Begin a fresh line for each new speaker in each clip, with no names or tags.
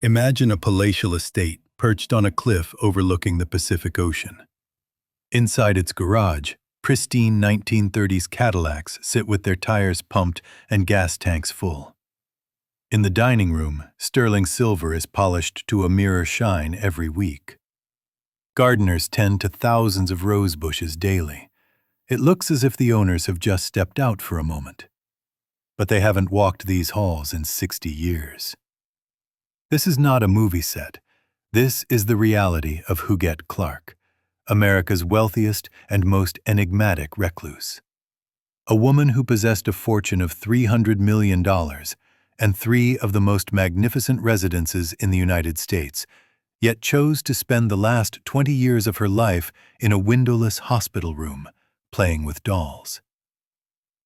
Imagine a palatial estate perched on a cliff overlooking the Pacific Ocean. Inside its garage, pristine 1930s Cadillacs sit with their tires pumped and gas tanks full. In the dining room, sterling silver is polished to a mirror shine every week. Gardeners tend to thousands of rose bushes daily. It looks as if the owners have just stepped out for a moment. But they haven't walked these halls in 60 years. This is not a movie set. This is the reality of Huguette Clark, America's wealthiest and most enigmatic recluse. A woman who possessed a fortune of $300 million and three of the most magnificent residences in the United States, yet chose to spend the last 20 years of her life in a windowless hospital room, playing with dolls.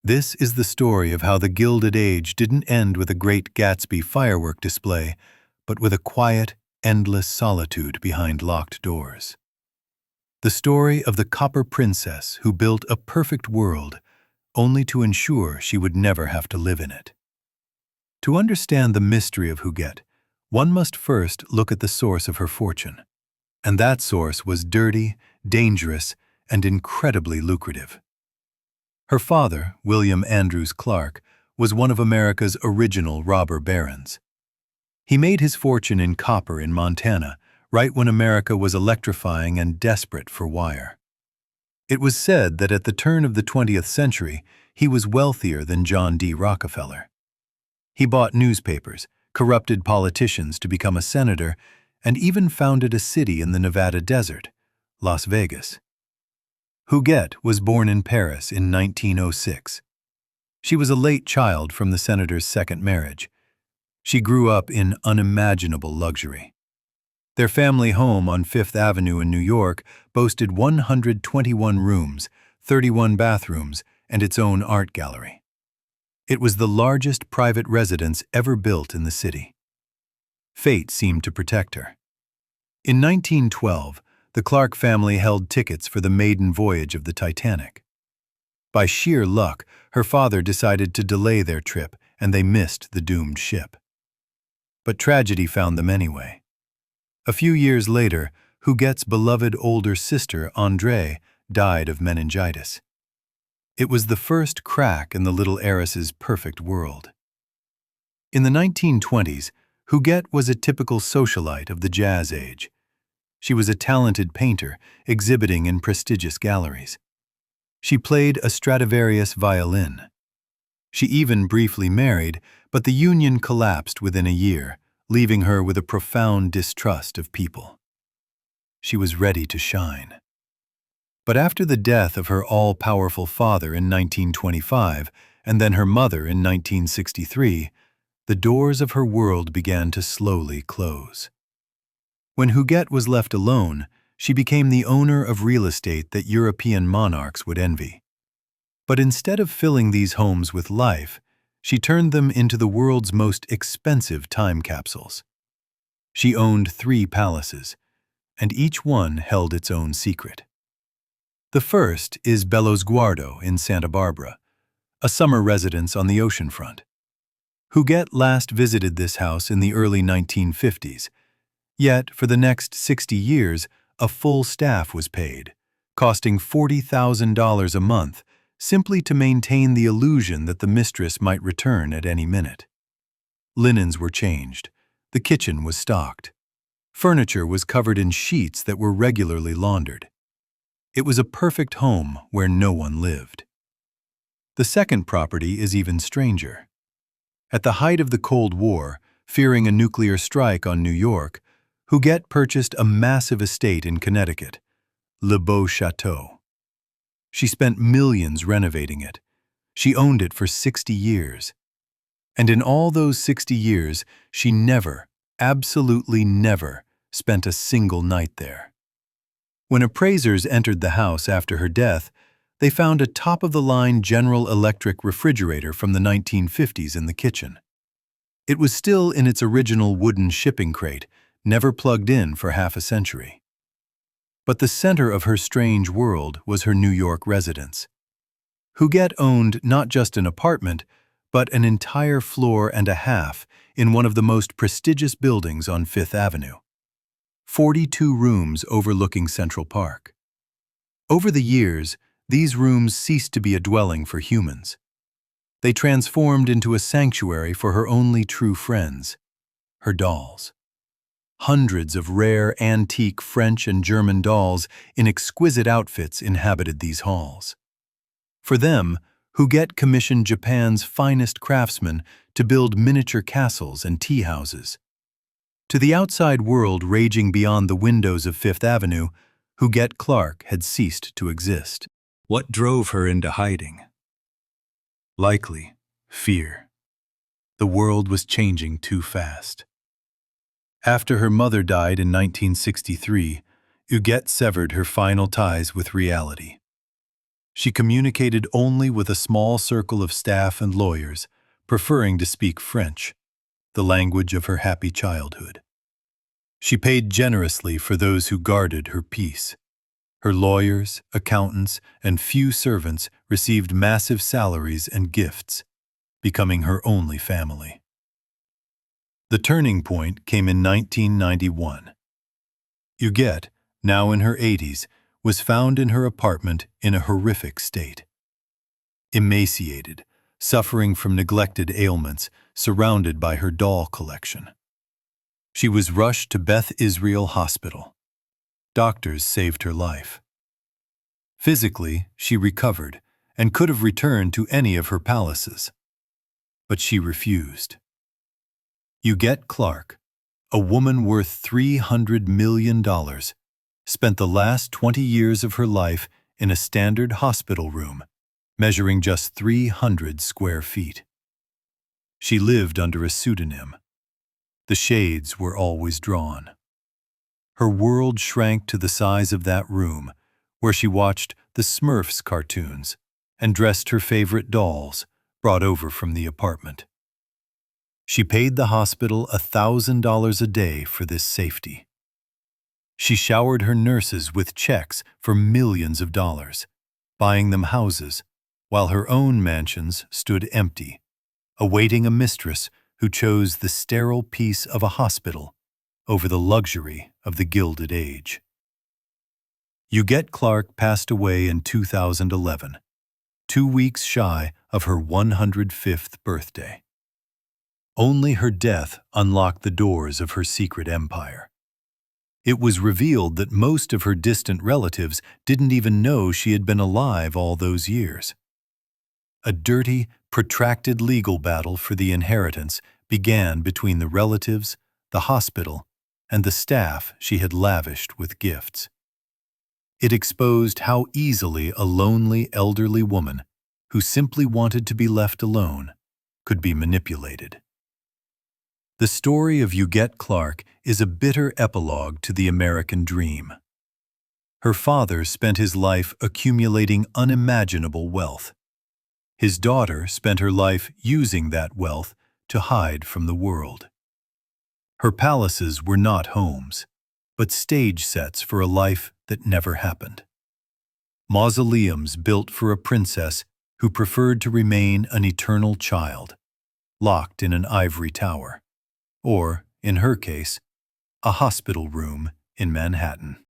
This is the story of how the Gilded Age didn't end with a great Gatsby firework display, but with a quiet, endless solitude behind locked doors. The story of the copper princess who built a perfect world only to ensure she would never have to live in it. To understand the mystery of Huguette, one must first look at the source of her fortune. And that source was dirty, dangerous, and incredibly lucrative. Her father, William Andrews Clark, was one of America's original robber barons. He made his fortune in copper in Montana, right when America was electrifying and desperate for wire. It was said that at the turn of the 20th century, he was wealthier than John D. Rockefeller. He bought newspapers, corrupted politicians to become a senator, and even founded a city in the Nevada desert, Las Vegas. Huguette was born in Paris in 1906. She was a late child from the senator's second marriage. She grew up in unimaginable luxury. Their family home on Fifth Avenue in New York boasted 121 rooms, 31 bathrooms, and its own art gallery. It was the largest private residence ever built in the city. Fate seemed to protect her. In 1912, the Clark family held tickets for the maiden voyage of the Titanic. By sheer luck, her father decided to delay their trip, and they missed the doomed ship. But tragedy found them anyway. A few years later, Huguette's beloved older sister, Andrée, died of meningitis. It was the first crack in the little heiress's perfect world. In the 1920s, Huguette was a typical socialite of the Jazz Age. She was a talented painter, exhibiting in prestigious galleries. She played a Stradivarius violin. She even briefly married, but the union collapsed within a year, leaving her with a profound distrust of people. She was ready to shine. But after the death of her all-powerful father in 1925, and then her mother in 1963, the doors of her world began to slowly close. When Huguette was left alone, she became the owner of real estate that European monarchs would envy. But instead of filling these homes with life, she turned them into the world's most expensive time capsules. She owned 3 palaces, and each one held its own secret. The first is Bellosguardo in Santa Barbara, a summer residence on the oceanfront. Huguette last visited this house in the early 1950s, yet for the next 60 years, a full staff was paid, costing $40,000 a month, simply to maintain the illusion that the mistress might return at any minute. Linens were changed. The kitchen was stocked. Furniture was covered in sheets that were regularly laundered. It was a perfect home where no one lived. The second property is even stranger. At the height of the Cold War, fearing a nuclear strike on New York, Huguette purchased a massive estate in Connecticut, Beau Château. She spent millions renovating it. She owned it for 60 years. And in all those 60 years, she never, absolutely never, spent a single night there. When appraisers entered the house after her death, they found a top-of-the-line General Electric refrigerator from the 1950s in the kitchen. It was still in its original wooden shipping crate, never plugged in for half a century. But the center of her strange world was her New York residence. Huguette owned not just an apartment, but an entire floor and a half in one of the most prestigious buildings on Fifth Avenue. 42 rooms overlooking Central Park. Over the years, these rooms ceased to be a dwelling for humans. They transformed into a sanctuary for her only true friends, her dolls. Hundreds of rare antique French and German dolls in exquisite outfits inhabited these halls. For them, Huguette commissioned Japan's finest craftsmen to build miniature castles and tea houses. To the outside world raging beyond the windows of Fifth Avenue, Huguette Clark had ceased to exist. What drove her into hiding? Likely, fear. The world was changing too fast. After her mother died in 1963, Huguette severed her final ties with reality. She communicated only with a small circle of staff and lawyers, preferring to speak French, the language of her happy childhood. She paid generously for those who guarded her peace. Her lawyers, accountants, and few servants received massive salaries and gifts, becoming her only family. The turning point came in 1991. Huguette, now in her 80s, was found in her apartment in a horrific state. Emaciated, suffering from neglected ailments, surrounded by her doll collection. She was rushed to Beth Israel Hospital. Doctors saved her life. Physically, she recovered and could have returned to any of her palaces. But she refused. Huguette Clark, a woman worth $300 million, spent the last 20 years of her life in a standard hospital room, measuring just 300 square feet. She lived under a pseudonym. The shades were always drawn. Her world shrank to the size of that room, where she watched the Smurfs cartoons and dressed her favorite dolls, brought over from the apartment. She paid the hospital $1,000 a day for this safety. She showered her nurses with checks for millions of dollars, buying them houses, while her own mansions stood empty, awaiting a mistress who chose the sterile peace of a hospital over the luxury of the Gilded Age. Huguette Clark passed away in 2011, 2 weeks shy of her 105th birthday. Only her death unlocked the doors of her secret empire. It was revealed that most of her distant relatives didn't even know she had been alive all those years. A dirty, protracted legal battle for the inheritance began between the relatives, the hospital, and the staff she had lavished with gifts. It exposed how easily a lonely elderly woman, who simply wanted to be left alone, could be manipulated. The story of Huguette Clark is a bitter epilogue to the American dream. Her father spent his life accumulating unimaginable wealth. His daughter spent her life using that wealth to hide from the world. Her palaces were not homes, but stage sets for a life that never happened. Mausoleums built for a princess who preferred to remain an eternal child, locked in an ivory tower. Or, in her case, a hospital room in Manhattan.